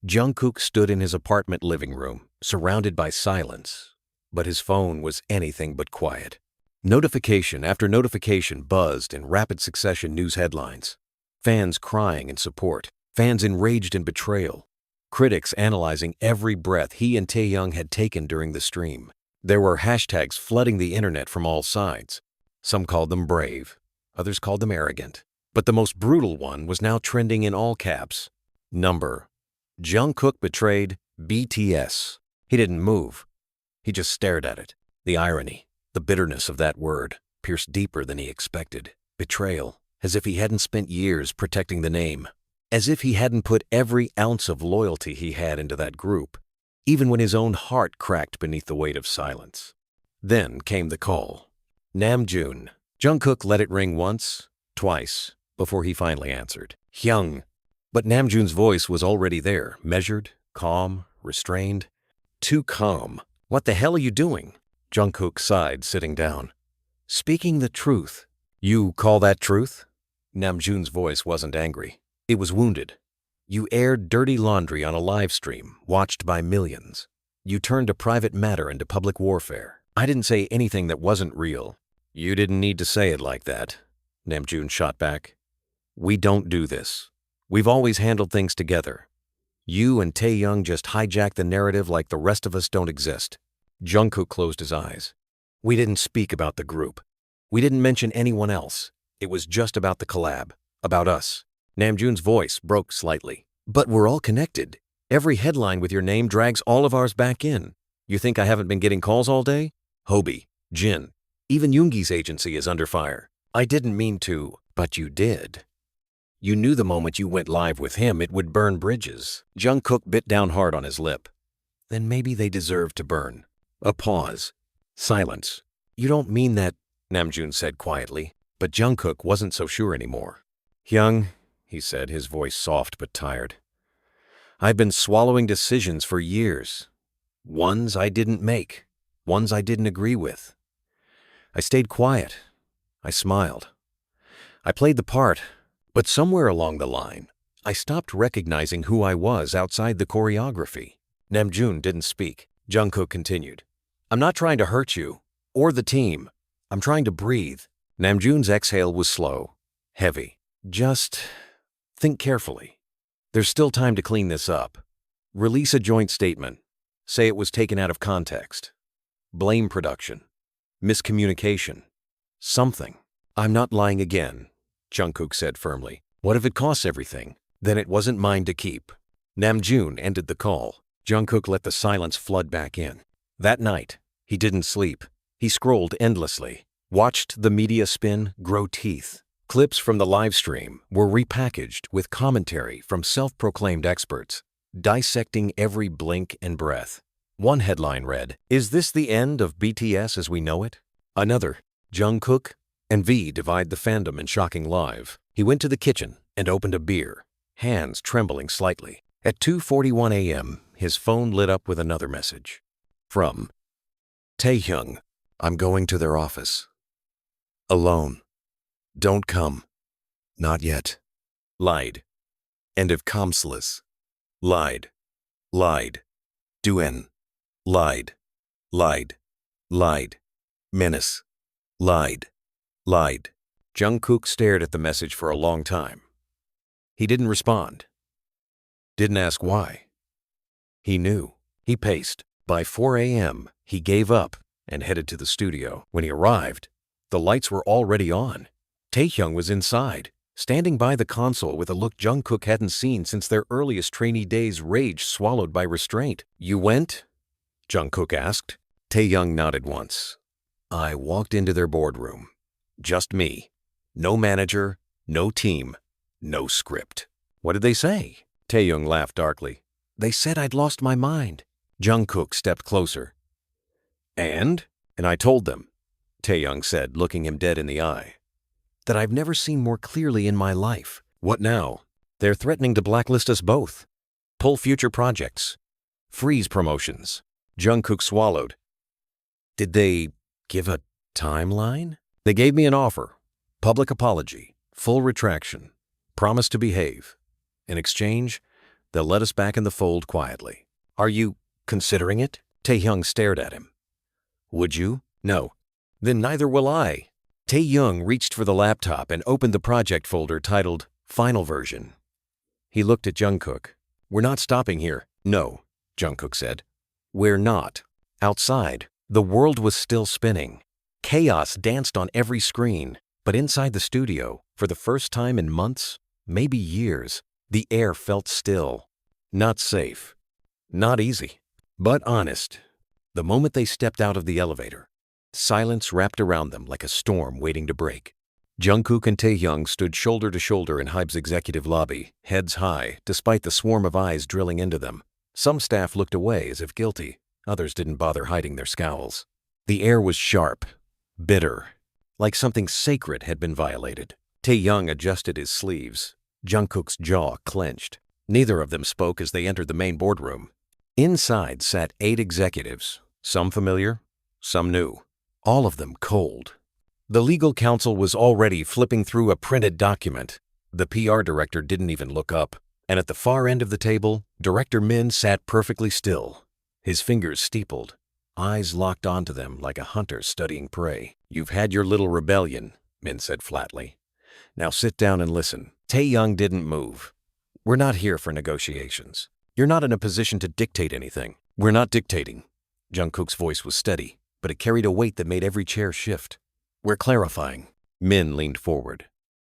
Jungkook stood in his apartment living room, surrounded by silence, but his phone was anything but quiet. Notification after notification buzzed in rapid succession news headlines. Fans crying in support, fans enraged in betrayal, critics analyzing every breath he and Taehyung had taken during the stream. There were hashtags flooding the internet from all sides. Some called them brave, others called them arrogant. But the most brutal one was now trending in all caps. Number. Jungkook betrayed BTS. He didn't move. He just stared at it. The irony, the bitterness of that word pierced deeper than he expected. Betrayal, as if he hadn't spent years protecting the name. As if he hadn't put every ounce of loyalty he had into that group, even when his own heart cracked beneath the weight of silence. Then came the call. Namjoon. Jungkook let it ring once, twice, before he finally answered. Hyung. But Namjoon's voice was already there, measured, calm, restrained. Too calm. What the hell are you doing? Jungkook sighed, sitting down. Speaking the truth. You call that truth? Namjoon's voice wasn't angry. It was wounded. You aired dirty laundry on a live stream, watched by millions. You turned a private matter into public warfare. I didn't say anything that wasn't real. You didn't need to say it like that, Namjoon shot back. We don't do this. We've always handled things together. You and Taehyung just hijacked the narrative like the rest of us don't exist. Jungkook closed his eyes. We didn't speak about the group. We didn't mention anyone else. It was just about the collab, about us. Namjoon's voice broke slightly. But we're all connected. Every headline with your name drags all of ours back in. You think I haven't been getting calls all day? Hobie, Jin, even Yoongi's agency is under fire. I didn't mean to, but you did. You knew the moment you went live with him it would burn bridges. Jungkook bit down hard on his lip. Then maybe they deserve to burn. A pause. Silence. You don't mean that, Namjoon said quietly, but Jungkook wasn't so sure anymore. Hyung, he said, his voice soft but tired. I've been swallowing decisions for years. Ones I didn't make, ones I didn't agree with. I stayed quiet. I smiled. I played the part. But somewhere along the line, I stopped recognizing who I was outside the choreography. Namjoon didn't speak. Jungkook continued. I'm not trying to hurt you, or the team. I'm trying to breathe. Namjoon's exhale was slow, heavy. Just think carefully. There's still time to clean this up. Release a joint statement. Say it was taken out of context. Blame production. Miscommunication. Something. I'm not lying again, Jungkook said firmly. What if it costs everything? Then it wasn't mine to keep. Namjoon ended the call. Jungkook let the silence flood back in. That night, he didn't sleep. He scrolled endlessly, watched the media spin, grow teeth. Clips from the live stream were repackaged with commentary from self-proclaimed experts, dissecting every blink and breath. One headline read, "Is this the end of BTS as we know it?" Another, "Jungkook and V divide the fandom in shocking live." He went to the kitchen and opened a beer, hands trembling slightly. At 2:41 a.m., his phone lit up with another message. From Taehyung, I'm going to their office. Alone. Don't come. Not yet. Lied. End of Comslis. Lied. Lied. Duen. Lied. Lied. Lied. Menace. Lied. Lied. Jungkook stared at the message for a long time. He didn't respond. Didn't ask why. He knew. He paced. By 4 a.m., he gave up and headed to the studio. When he arrived, the lights were already on. Taehyung was inside, standing by the console with a look Jungkook hadn't seen since their earliest trainee days, rage swallowed by restraint. You went? Jungkook asked. Taehyung nodded once. I walked into their boardroom. Just me. No manager, no team, no script. What did they say? Taehyung laughed darkly. They said I'd lost my mind. Jungkook stepped closer. And I told them, Taehyung said, looking him dead in the eye, that I've never seen more clearly in my life. What now? They're threatening to blacklist us both. Pull future projects. Freeze promotions. Jungkook swallowed. Did they give a timeline? They gave me an offer. Public apology. Full retraction. Promise to behave. In exchange, They'll let us back in the fold quietly. Are you considering it? Taehyung stared at him. Would you? No. Then neither will I. Taehyung reached for the laptop and opened the project folder titled Final Version. He looked at Jungkook. We're not stopping here. No, Jungkook said. We're not. Outside, the world was still spinning. Chaos danced on every screen, but inside the studio, for the first time in months, maybe years, the air felt still. Not safe. Not easy. But honest. The moment they stepped out of the elevator, silence wrapped around them like a storm waiting to break. Jungkook and Taehyung stood shoulder to shoulder in Hybe's executive lobby, heads high, despite the swarm of eyes drilling into them. Some staff looked away as if guilty. Others didn't bother hiding their scowls. The air was sharp, bitter, like something sacred had been violated. Taehyung adjusted his sleeves. Jungkook's jaw clenched. Neither of them spoke as they entered the main boardroom. Inside sat 8 executives, some familiar, some new, all of them cold. The legal counsel was already flipping through a printed document. The PR director didn't even look up. And at the far end of the table, Director Min sat perfectly still, his fingers steepled, eyes locked onto them like a hunter studying prey. You've had your little rebellion, Min said flatly. Now sit down and listen. Taehyung didn't move. We're not here for negotiations. You're not in a position to dictate anything. We're not dictating. Jungkook's voice was steady, but it carried a weight that made every chair shift. We're clarifying. Min leaned forward.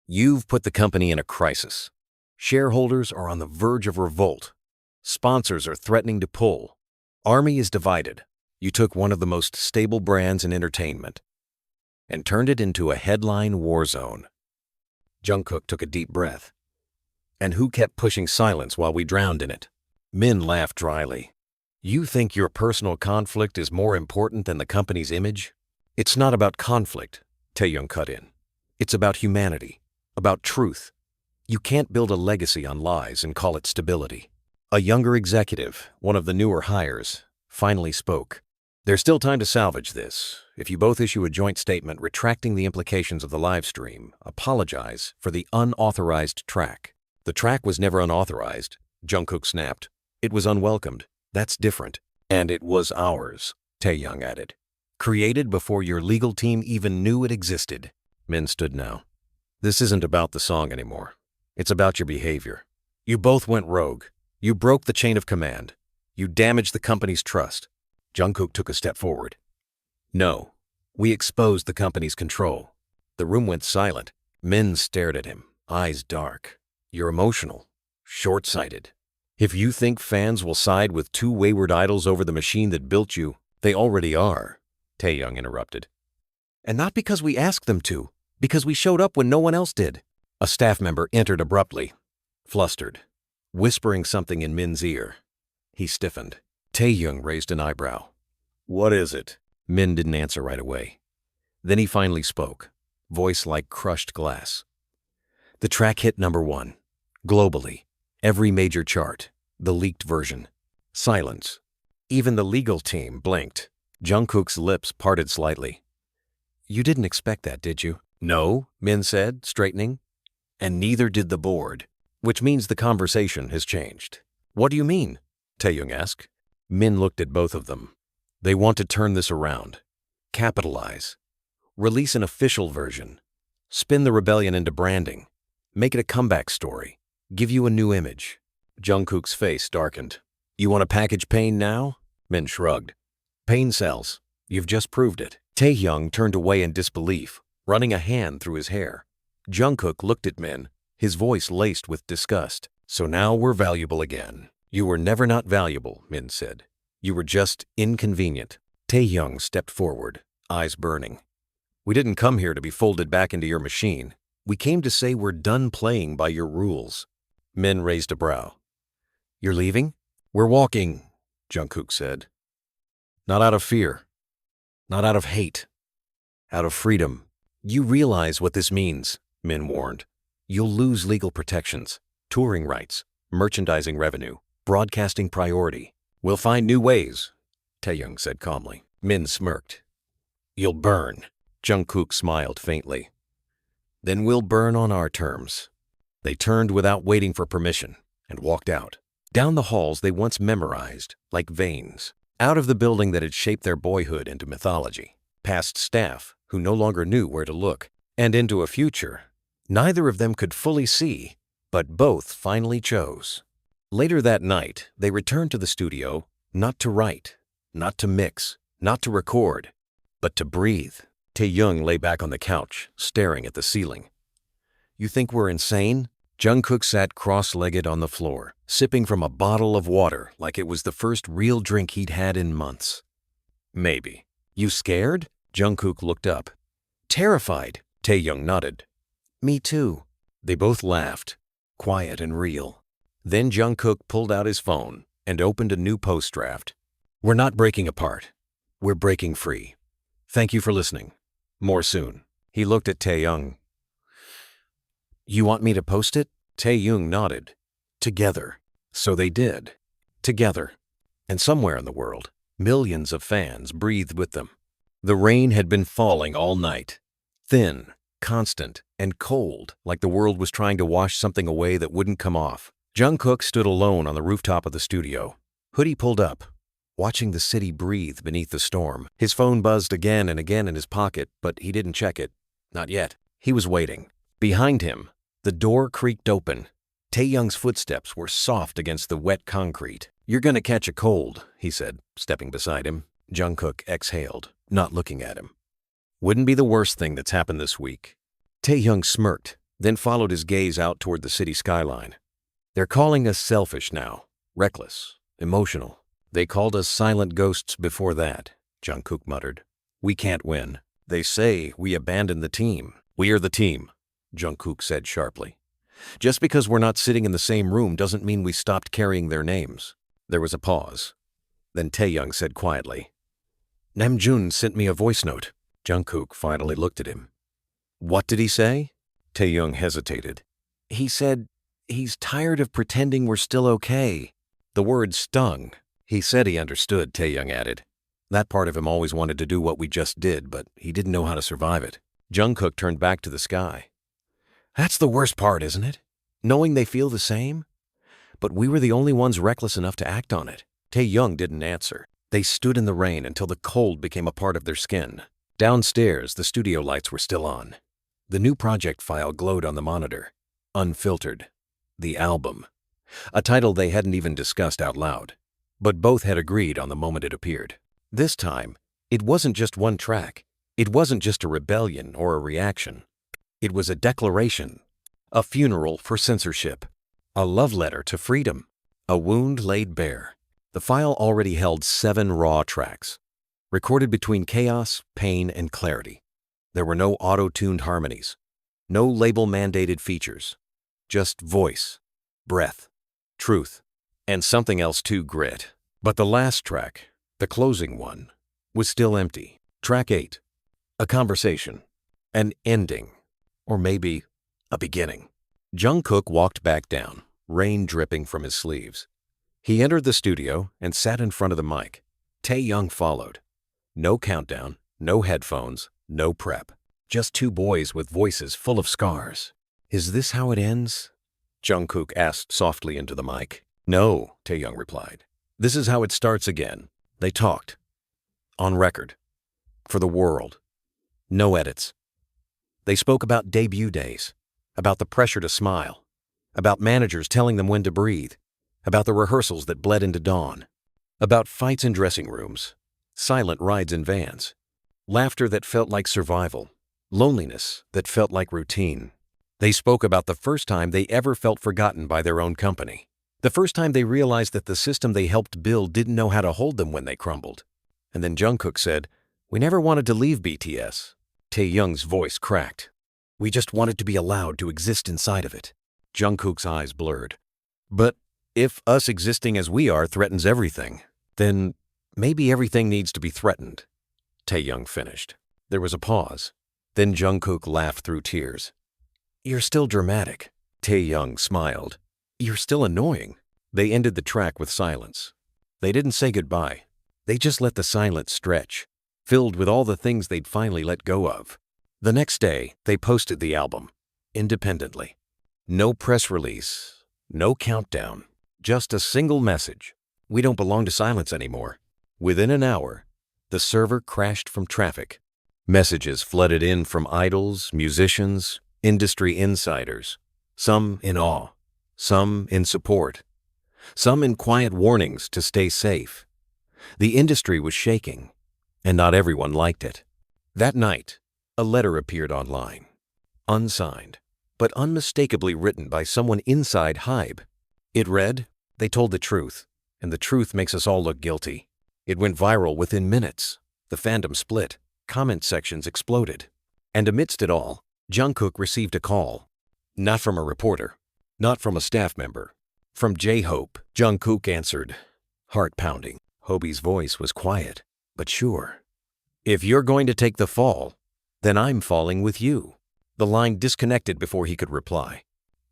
You've put the company in a crisis. Shareholders are on the verge of revolt. Sponsors are threatening to pull. Army is divided. You took one of the most stable brands in entertainment and turned it into a headline war zone. Jungkook took a deep breath. And who kept pushing silence while we drowned in it? Min laughed dryly. You think your personal conflict is more important than the company's image? It's not about conflict, Taehyung cut in. It's about humanity, about truth. You can't build a legacy on lies and call it stability. A younger executive, one of the newer hires, finally spoke. There's still time to salvage this. If you both issue a joint statement retracting the implications of the live stream, apologize for the unauthorized track. The track was never unauthorized, Jungkook snapped. It was unwelcomed. That's different. And it was ours, Taehyung added. Created before your legal team even knew it existed. Min stood now. This isn't about the song anymore. It's about your behavior. You both went rogue. You broke the chain of command. You damaged the company's trust. Jungkook took a step forward. No, we exposed the company's control. The room went silent. Min stared at him, eyes dark. You're emotional, short-sighted. If you think fans will side with 2 wayward idols over the machine that built you, they already are, Taehyung interrupted. And not because we asked them to, because we showed up when no one else did. A staff member entered abruptly, flustered, whispering something in Min's ear. He stiffened. Taehyung raised an eyebrow. What is it? Min didn't answer right away. Then he finally spoke, voice like crushed glass. The track hit #1. Globally, every major chart, the leaked version. Silence. Even the legal team blinked. Jungkook's lips parted slightly. You didn't expect that, did you? No, Min said, straightening. And neither did the board, which means the conversation has changed. What do you mean? Taehyung asked. Min looked at both of them. They want to turn this around. Capitalize. Release an official version. Spin the rebellion into branding. Make it a comeback story. Give you a new image. Jungkook's face darkened. You want to package pain now? Min shrugged. Pain sells. You've just proved it. Taehyung turned away in disbelief, running a hand through his hair. Jungkook looked at Min, his voice laced with disgust. So now we're valuable again. You were never not valuable, Min said. You were just inconvenient. Taehyung stepped forward, eyes burning. We didn't come here to be folded back into your machine. We came to say we're done playing by your rules. Min raised a brow. You're leaving? We're walking, Jungkook said. Not out of fear. Not out of hate. Out of freedom. You realize what this means, Min warned. You'll lose legal protections, touring rights, merchandising revenue, broadcasting priority. We'll find new ways, Taehyung said calmly. Min smirked. You'll burn. Jungkook smiled faintly. Then we'll burn on our terms. They turned without waiting for permission and walked out. Down the halls they once memorized, like veins. Out of the building that had shaped their boyhood into mythology. Past staff, who no longer knew where to look. And into a future neither of them could fully see, but both finally chose. Later that night, they returned to the studio, not to write, not to mix, not to record, but to breathe. Taehyung lay back on the couch, staring at the ceiling. "You think we're insane?" Jungkook sat cross-legged on the floor, sipping from a bottle of water like it was the first real drink he'd had in months. "Maybe." "You scared?" Jungkook looked up. "Terrified." Taehyung nodded. "Me too." They both laughed, quiet and real. Then Jungkook pulled out his phone and opened a new post draft. "We're not breaking apart. We're breaking free. Thank you for listening. More soon." He looked at Taehyung. "You want me to post it?" Taehyung nodded. Together. So they did. Together. And somewhere in the world, millions of fans breathed with them. The rain had been falling all night. Thin, constant, and cold, like the world was trying to wash something away that wouldn't come off. Jungkook stood alone on the rooftop of the studio, hoodie pulled up, watching the city breathe beneath the storm. His phone buzzed again and again in his pocket, but he didn't check it. Not yet. He was waiting. Behind him, the door creaked open. Taehyung's footsteps were soft against the wet concrete. "You're gonna catch a cold," he said, stepping beside him. Jungkook exhaled, not looking at him. "Wouldn't be the worst thing that's happened this week." Taehyung smirked, then followed his gaze out toward the city skyline. "They're calling us selfish now, reckless, emotional. They called us silent ghosts before that," Jungkook muttered. "We can't win. They say we abandoned the team." "We are the team," Jungkook said sharply. "Just because we're not sitting in the same room doesn't mean we stopped carrying their names." There was a pause. Then Taehyung said quietly, "Namjoon sent me a voice note." Jungkook finally looked at him. "What did he say?" Taehyung hesitated. "He said he's tired of pretending we're still okay." The word stung. "He said he understood," Taehyung added. "That part of him always wanted to do what we just did, but he didn't know how to survive it." Jungkook turned back to the sky. "That's the worst part, isn't it? Knowing they feel the same? But we were the only ones reckless enough to act on it." Taehyung didn't answer. They stood in the rain until the cold became a part of their skin. Downstairs, the studio lights were still on. The new project file glowed on the monitor. Unfiltered. The album. A title they hadn't even discussed out loud. But both had agreed on the moment it appeared. This time, it wasn't just one track. It wasn't just a rebellion or a reaction. It was a declaration. A funeral for censorship. A love letter to freedom. A wound laid bare. The file already held 7 raw tracks, recorded between chaos, pain, and clarity. There were no auto-tuned harmonies, no label-mandated features, just voice, breath, truth, and something else too, grit. But the last track, the closing one, was still empty. Track 8, a conversation, an ending, or maybe a beginning. Jungkook walked back down, rain dripping from his sleeves. He entered the studio and sat in front of the mic. Taehyung followed. No countdown, no headphones, no prep. Just 2 boys with voices full of scars. "Is this how it ends?" Jungkook asked softly into the mic. "No," Taehyung replied. "This is how it starts again." They talked. On record. For the world. No edits. They spoke about debut days, about the pressure to smile, about managers telling them when to breathe, about the rehearsals that bled into dawn, about fights in dressing rooms, silent rides in vans, laughter that felt like survival, loneliness that felt like routine. They spoke about the first time they ever felt forgotten by their own company, the first time they realized that the system they helped build didn't know how to hold them when they crumbled. And then Jungkook said, "We never wanted to leave BTS." Taehyung's voice cracked. "We just wanted to be allowed to exist inside of it." Jungkook's eyes blurred. "But if us existing as we are threatens everything, then maybe everything needs to be threatened," Taehyung finished. There was a pause. Then Jungkook laughed through tears. "You're still dramatic." Taehyung smiled. "You're still annoying." They ended the track with silence. They didn't say goodbye. They just let the silence stretch, filled with all the things they'd finally let go of. The next day, they posted the album, independently. No press release, no countdown, Just a single message. We don't belong to silence anymore. Within an hour, the server crashed from traffic. Messages flooded in from idols, musicians, industry insiders. Some in awe, some in support, some in quiet warnings to stay safe. The industry was shaking, and not everyone liked it. That night, a letter appeared online. Unsigned, but unmistakably written by someone inside HYBE. It read, "They told the truth, and the truth makes us all look guilty." It went viral within minutes. The fandom split, comment sections exploded. And amidst it all, Jungkook received a call. Not from a reporter, not from a staff member. From J-Hope. Jungkook answered, heart pounding. Hobie's voice was quiet, but sure. "If you're going to take the fall, then I'm falling with you." The line disconnected before he could reply.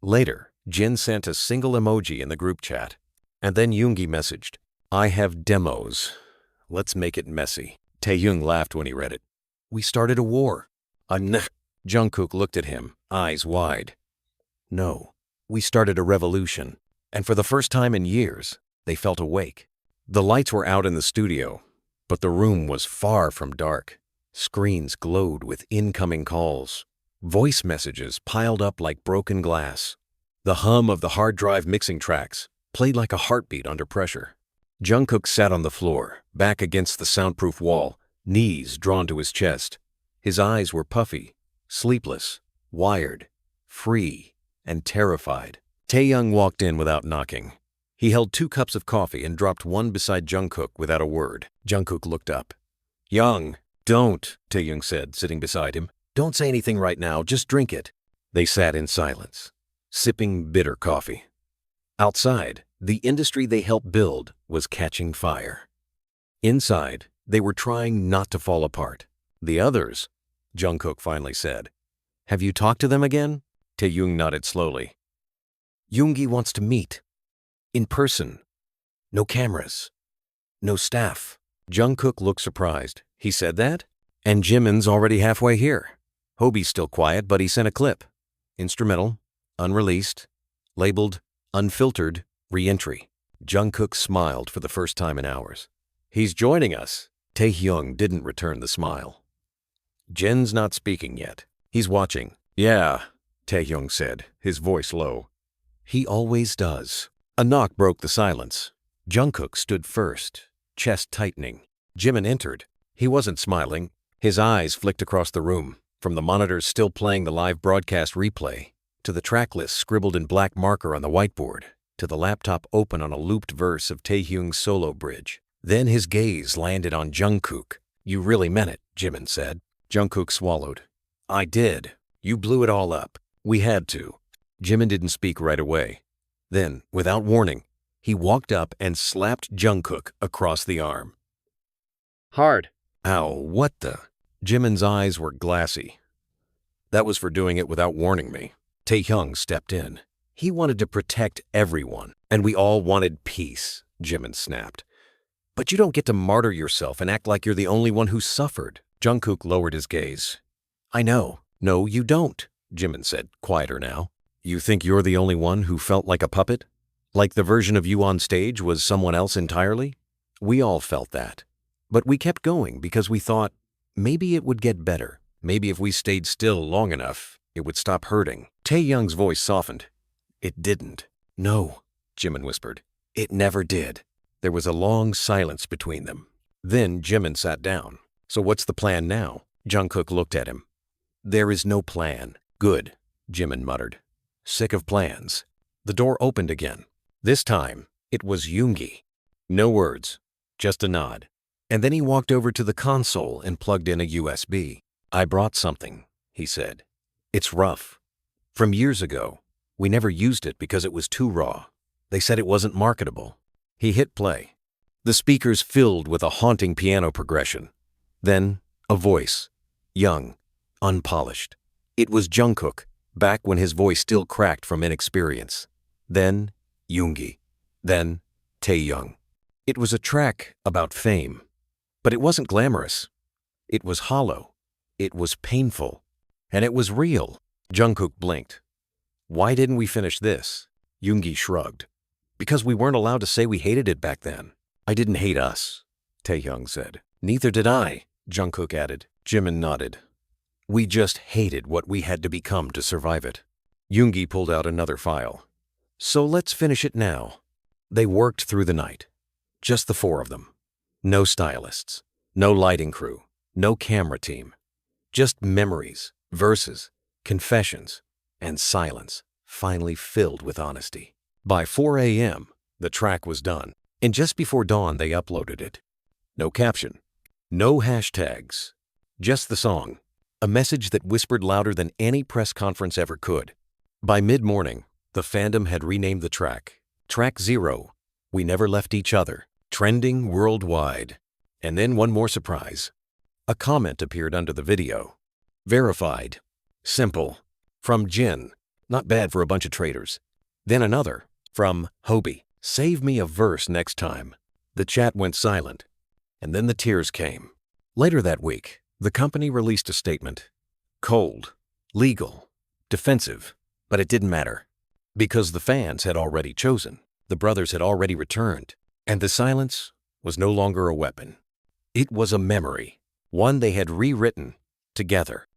Later, Jin sent a single emoji in the group chat. And then Yoongi messaged, "I have demos. Let's make it messy." Taehyung laughed when he read it. "We started a war." Jungkook looked at him, eyes wide. "No, we started a revolution." And for the first time in years, they felt awake. The lights were out in the studio, but the room was far from dark. Screens glowed with incoming calls. Voice messages piled up like broken glass. The hum of the hard drive mixing tracks played like a heartbeat under pressure. Jungkook sat on the floor, back against the soundproof wall, knees drawn to his chest. His eyes were puffy, sleepless, wired, free, and terrified. Taehyung walked in without knocking. He held 2 cups of coffee and dropped one beside Jungkook without a word. Jungkook looked up. "Young, don't," Taehyung said, sitting beside him. "Don't say anything right now, just drink it." They sat in silence, sipping bitter coffee. Outside, the industry they helped build was catching fire. Inside, they were trying not to fall apart. "The others," Jungkook finally said. "Have you talked to them again?" Taehyung nodded slowly. "Yoongi wants to meet. In person. No cameras. No staff." Jungkook looked surprised. "He said that? And Jimin's already halfway here." Hobie's still quiet, but he sent a clip. Instrumental, unreleased, labeled Unfiltered Re-entry. Jungkook smiled for the first time in hours. "He's joining us." Taehyung didn't return the smile. "Jin's not speaking yet. He's watching." "Yeah," Taehyung said, his voice low. "He always does." A knock broke the silence. Jungkook stood first, chest tightening. Jimin entered. He wasn't smiling. His eyes flicked across the room, from the monitors still playing the live broadcast replay, to the track list scribbled in black marker on the whiteboard, to the laptop open on a looped verse of Taehyung's solo bridge. Then his gaze landed on Jungkook. "You really meant it," Jimin said. Jungkook swallowed. "I did. You blew it all up. We had to." Jimin didn't speak right away. Then, without warning, he walked up and slapped Jungkook across the arm. "Hard." "Ow, what the?" Jimin's eyes were glassy. "That was for doing it without warning me." Taehyung stepped in. He wanted to protect everyone, and we all wanted peace, Jimin snapped. "But you don't get to martyr yourself and act like you're the only one who suffered." Jungkook lowered his gaze. "I know." "No, you don't," Jimin said, quieter now. "You think you're the only one who felt like a puppet? Like the version of you on stage was someone else entirely? We all felt that. But we kept going because we thought, maybe it would get better. Maybe if we stayed still long enough, it would stop hurting." Taehyung's voice softened. "It didn't." "No," Jimin whispered. "It never did." There was a long silence between them. Then Jimin sat down. "So what's the plan now?" Jungkook looked at him. "There is no plan." "Good," Jimin muttered. "Sick of plans." The door opened again. This time, it was Yoongi. No words, just a nod. And then he walked over to the console and plugged in a USB. "I brought something," he said. "It's rough. From years ago. We never used it because it was too raw. They said it wasn't marketable." He hit play. The speakers filled with a haunting piano progression. Then, a voice. Young, unpolished. It was Jungkook, back when his voice still cracked from inexperience. Then, Yoongi. Then, Taehyung. It was a track about fame. But it wasn't glamorous. It was hollow. It was painful. And it was real. Jungkook blinked. "Why didn't we finish this?" Yoongi shrugged. Because we weren't allowed to say we hated it back then. I didn't hate us, Taehyung said. Neither did I, Jungkook added. Jimin nodded. We just hated what we had to become to survive it. Yoongi pulled out another file. So let's finish it now. They worked through the night. Just the four of them. No stylists, no lighting crew, no camera team. Just memories, verses, confessions, and silence, finally filled with honesty. By 4 a.m., the track was done, and just before dawn they uploaded it. No caption, no hashtags, just the song, a message that whispered louder than any press conference ever could. By mid-morning, the fandom had renamed the track, Track 0, We Never Left Each Other, trending worldwide. And then one more surprise. A comment appeared under the video. Verified. Simple. From Jin. Not bad for a bunch of traitors. Then another. From Hobie. Save me a verse next time. The chat went silent. And then the tears came. Later that week, the company released a statement. Cold. Legal. Defensive. But it didn't matter. Because the fans had already chosen. The brothers had already returned. And the silence was no longer a weapon. It was a memory. One they had rewritten together.